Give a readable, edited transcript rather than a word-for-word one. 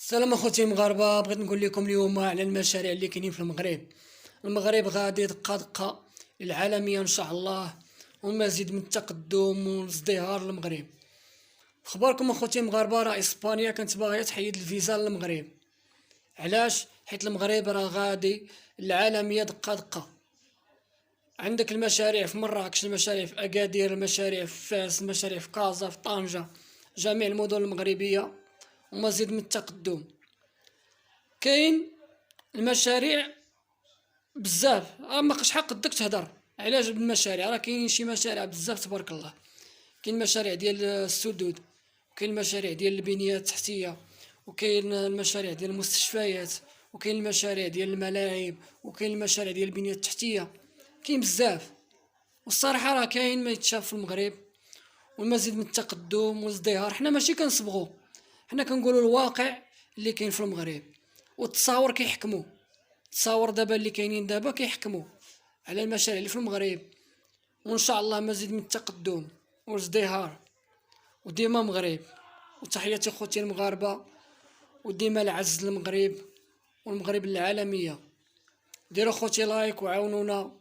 السلام اخوتي المغاربه، بغيت نقول لكم اليوم على المشاريع اللي كاينين في المغرب. المغرب غادي دقه دقه للعالميه ان شاء الله، ومزيد من التقدم والازدهار للمغرب. اخباركم اخوتي المغاربه، راه اسبانيا كانت باغيه تحيد الفيزا للمغرب. علاش؟ حيت المغرب راه غادي العالميه دقه دقه. عندك المشاريع في مراكش، المشاريع في اكادير، المشاريع في فاس، المشاريع في كازا، في طنجه، جميع المدن المغربيه، ومزيد من التقدم. كاين المشاريع بزاف، ما شحال قدك تهدر. علاش بالمشاريع؟ راه كاينين شي مشاريع بزاف تبارك الله. كاين المشاريع ديال السدود، وكاين المشاريع ديال البنية التحتية، وكاين المشاريع ديال المستشفيات، وكاين المشاريع ديال الملاعب، وكاين المشاريع ديال البنية التحتية. كاين بزاف، والصراحة راه كاين ما يتشاف في المغرب، والمزيد من التقدم والازدهار. حنا ماشي كنصبغو، حنا كنقولوا الواقع اللي كاين في المغرب، والتصاور كيحكموا. التصاور دابا اللي كاينين دابا كيحكموا على المشاريع اللي في المغرب، وان شاء الله مزيد من التقدم والازدهار، وديما مغرب. وتحياتي خوتي المغاربه، وديما العز للمغرب والمغرب العالميه. ديروا خوتي لايك وعاونونا.